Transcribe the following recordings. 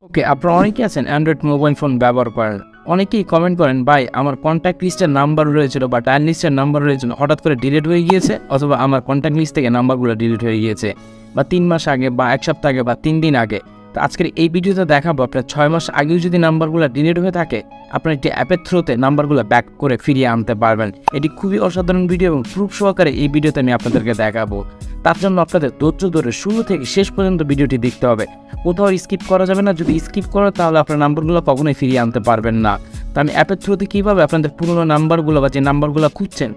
ওকে, আপনারা অনেকেই আছেন অ্যান্ড্রয়েড মোবাইল ফোন ব্যবহার করেন। অনেকেই কমেন্ট করেন, ভাই আমার কন্ট্যাক্ট লিস্টের নাম্বার রয়েছিল বা টায়ার লিস্টের নাম্বার রয়েছিল, হঠাৎ করে ডিলিট হয়ে গিয়েছে, অথবা আমার কন্ট্যাক্ট লিস্ট থেকে নাম্বারগুলো ডিলিট হয়ে গিয়েছে বা 3 মাস আগে বা 1 সপ্তাহ আগে বা 3 দিন আগে। তো আজকের এই ভিডিওতে দেখাবো আপনার 6 মাস আগেও যদি নাম্বারগুলো ডিলিট হয়ে থাকে, আপনার একটি অ্যাপের থ্রুতে নাম্বারগুলো ব্যাক করে ফিরিয়ে আনতে পারবেন। এটি খুবই অসাধারণ ভিডিও এবং প্রুফ সহকারে এই ভিডিওতে আমি আপনাদেরকে দেখাবো। তার জন্য আপনাদের ধৈর্য ধরে শুরু থেকে শেষ পর্যন্ত ভিডিওটি দেখতে হবে, কোথাও স্কিপ করা যাবে না। যদি স্কিপ করো তাহলে আপনার নাম্বারগুলো কখনোই ফিরিয়ে আনতে পারবেন না। তো আমি অ্যাপের থ্রুতে কীভাবে আপনাদের পুরোনো নাম্বারগুলো বা যে নাম্বারগুলো খুঁজছেন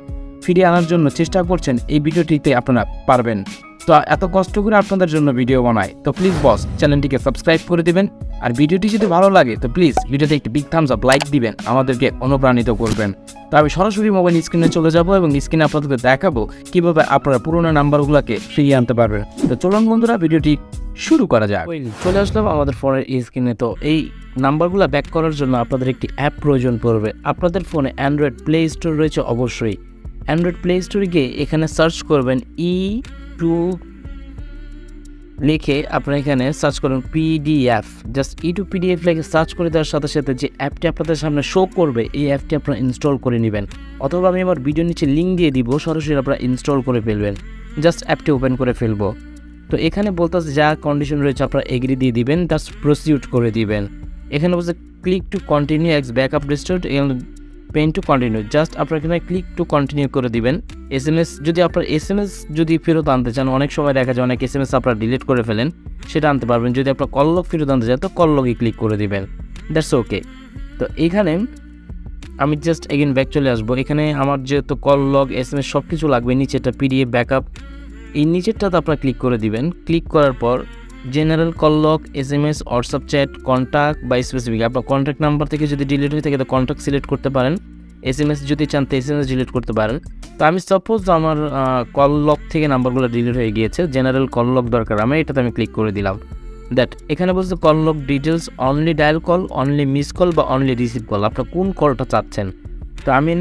ফিরিয়ে আনার জন্য চেষ্টা করছেন, এই ভিডিওটিতে আপনারা পারবেন। তো এত কষ্ট করে আপনাদের জন্য ভিডিও বানাই, তো প্লিজ বস চ্যানেলটিকে সাবস্ক্রাইব করে দিবেন। আর ভিডিওটি যদি ভালো লাগে তো প্লিজ ভিডিওতে একটি বিগ থামস আপ লাইক দিবেন, আমাদেরকে অনুপ্রাণিত করবেন। তো আমি সরাসরি মোবাইল স্ক্রিনে চলে যাব এবং স্ক্রিনে আপনাদেরকে দেখাবো কীভাবে আপনারা পুরোনো নাম্বারগুলোকে ফিরিয়ে আনতে পারবেন। তো চলুন বন্ধুরা, ভিডিওটি শুরু করা যাক। চলে আসলাম আমাদের ফোনের স্ক্রিনে। তো এই নাম্বারগুলো ব্যাক করার জন্য আপনাদের একটি অ্যাপ প্রয়োজন পড়বে। আপনাদের ফোনে অ্যান্ড্রয়েড প্লে স্টোর রয়েছে, অবশ্যই অ্যান্ড্রয়েড প্লে স্টোরে গিয়ে এখানে সার্চ করবেন E2 লিখে আপনারা এখানে সার্চ করুন PDF। জাস্ট E2 PDF লিখে সার্চ করে দেওয়ার সাথে সাথে যে অ্যাপটি আপনাদের সামনে শো করবে, এই অ্যাপটি আপনারা ইনস্টল করে নেবেন, অথবা আমি আমার ভিডিওর নিচে লিঙ্ক দিয়ে দিব, সরাসরি আপনারা ইনস্টল করে ফেলবেন। জাস্ট অ্যাপটি ওপেন করে ফেলবো। তো এখানে বলতেছে যা কন্ডিশন রয়েছে আপনারা এগ্রি দিয়ে দিবেন, জাস্ট প্রসিউড করে দিবেন। এখানে বলছে click to continue x backup restored, pen to continue. Just আপনারা এখানে ক্লিক টু কন্টিনিউ করে দিবেন। SMS যদি আপনার SMS যদি ফেরত আনতে চান, অনেক সময় দেখা যায় অনেক SMS আপনারা ডিলিট করে ফেলেন, সেটা আনতে পারবেন। যদি আপনার কল লগ ফেরত আনতে চান তো কল লগই ক্লিক করে দিবেন, দ্যাটস ওকে। তো এখানে আমি জাস্ট এগেন ব্যাক চলে আসবো। এখানে আমার যেহেতু কল লগ SMS সব কিছু লাগবে, নিচে একটা PDF ব্যাকআপ, এই নিচেরটাতে আপনারা ক্লিক করে দিবেন। ক্লিক করার পর general call log, SMS, WhatsApp chat, contact বা স্পেসিফিক, আপনার কন্ট্যাক্ট নাম্বার থেকে যদি ডিলিট হয়ে থাকে তো কন্ট্যাক্ট সিলেক্ট করতে পারেন। SMS যদি চান তো SMS ডিলিট করতে পারেন। তো আমি সাপোজ আমার কল লগ থেকে নাম্বারগুলো ডিলিট হয়ে গিয়েছে, জেনারেল কল লগ দরকার আমার, এটাতে আমি ক্লিক করে দিলাম। দ্যাট এখানে বলছে call log details, only dial call, only miss call বা অনলি রিসিভ কল, আপনার কোন কলটা চাচ্ছেন। তো আমি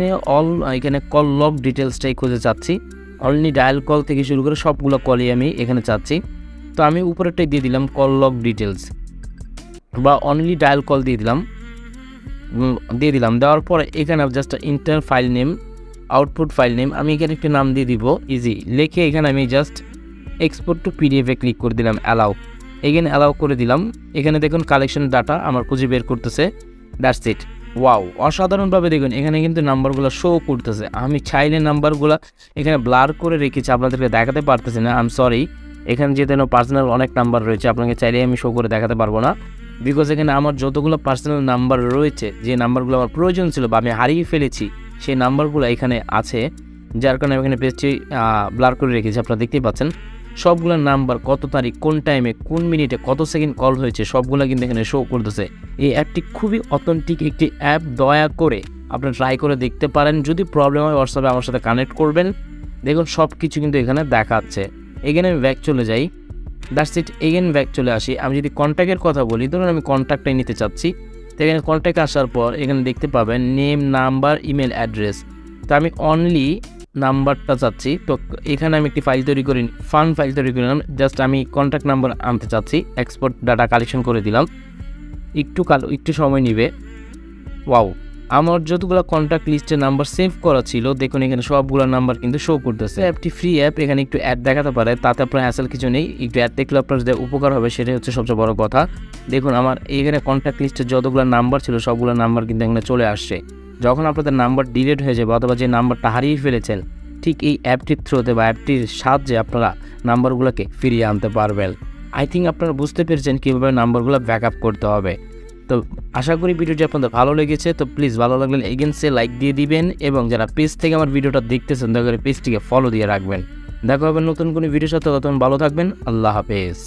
এখানে কল লগ ডিটেলসটাই খুঁজে চাচ্ছি। অনলি ডায়াল কল থেকে শুরু করে সবগুলো কলই আমি এখানে চাচ্ছি। তো আমি উপরেরটাই দিয়ে দিলাম কল লগ ডিটেলস বা অনলি ডায়াল কল দিয়ে দিলাম। দেওয়ার পরে এখানে just inter file name, output file name, আমি এখানে একটি নাম দিয়ে দিব ইজি লিখে, এখানে আমি জাস্ট এক্সপোর্ট টু PDF এ ক্লিক করে দিলাম, অ্যালাউ, এখানে অ্যালাউ করে দিলাম। এখানে দেখুন কালেকশন ডাটা আমার খুঁজে বের করতেছে, দ্যাটস ইট। ওয়াও, অসাধারণভাবে দেখুন এখানে কিন্তু নাম্বারগুলো শো করতেছে। আমি চাইলে নাম্বারগুলো এখানে ব্লার করে রেখেছি, আপনাদেরকে দেখাতে পারতেছি না, আই এম সরি। এখানে যেহেতু পার্সোনাল অনেক নাম্বার রয়েছে, আপনাকে চাইলে আমি শো করে দেখাতে পারবো না, বিকজ এখানে আমার যতগুলো পার্সোনাল নাম্বার রয়েছে, যে নাম্বারগুলো আমার প্রয়োজন ছিল বা আমি হারিয়ে ফেলেছি, সেই নাম্বারগুলো এখানে আছে, যার কারণে আমি এখানে পেজটি ব্লার করে রেখেছি। আপনারা দেখতেই পাচ্ছেন সবগুলো নাম্বার, কত তারিখ, কোন টাইমে, কোন মিনিটে, কত সেকেন্ড কল হয়েছে, সবগুলো কিন্তু এখানে শো করতেছে। এই অ্যাপটি খুবই অথেন্টিক একটি অ্যাপ, দয়া করে আপনারা ট্রাই করে দেখতে পারেন। যদি প্রবলেম হয় হোয়াটসঅ্যাপে আমার সাথে কানেক্ট করবেন। দেখুন সব কিছু কিন্তু এখানে দেখাচ্ছে। এখানে আমি ব্যাক চলে যাই, দ্যাটস ইট। এগেন ব্যাক চলে আসি। আমি যদি কন্ট্যাক্টের কথা বলি, ধরুন আমি কন্ট্যাক্টটাই নিতে চাচ্ছি, তো এখানে কন্ট্যাক্ট আসার পর এখানে দেখতে পাবেন নেম, নাম্বার, ইমেল অ্যাড্রেস। তো আমি অনলি নাম্বারটা চাচ্ছি, তো এখানে আমি একটি ফাইল তৈরি করে ফাইল তৈরি করলাম। জাস্ট আমি কন্ট্যাক্ট নাম্বার আনতে চাচ্ছি, এক্সপোর্ট ডাটা কালেকশন করে দিলাম, একটু সময় নেবে। ওয়াও, আমার যতগুলো কন্ট্যাক্ট লিস্টের নাম্বার সেভ করা ছিল, দেখুন এখানে সবগুলো নাম্বার কিন্তু শো করতেছে। অ্যাপটি ফ্রি অ্যাপ, এখানে একটু অ্যাড দেখাতে পারে, তাতে আপনার হ্যাসেল কিছু নেই। একটু অ্যাড দেখলে আপনার যে উপকার হবে সেটাই হচ্ছে সবচেয়ে বড় কথা। দেখুন আমার এখানে কন্ট্যাক্ট লিস্টের যতগুলো নাম্বার ছিল সবগুলো নাম্বার কিন্তু এখানে চলে আসছে। যখন আপনাদের নাম্বার ডিলিট হয়ে যাবে অথবা যে নাম্বারটা হারিয়ে ফেলেছেন, ঠিক এই অ্যাপটির থ্রুতে বা অ্যাপটির সাহায্যে আপনারা নাম্বারগুলোকে ফিরিয়ে আনতে পারবেন। আই থিঙ্ক আপনারা বুঝতে পেরেছেন কীভাবে নাম্বারগুলো ব্যাকআপ করতে হবে। তো আশা করি ভিডিওটি আপনাদের ভালো লেগেছে। তো প্লিজ ভালো লাগলে এগেনসে লাইক দিয়ে দিবেন, এবং যারা পেজ থেকে আমার ভিডিওটা দেখতেছেন দয়া করে পেজটিকে ফলো দিয়ে রাখবেন। দেখা হবে নতুন কোনো ভিডিওর সাথে, ততক্ষণ ভালো থাকবেন, আল্লাহ হাফেজ।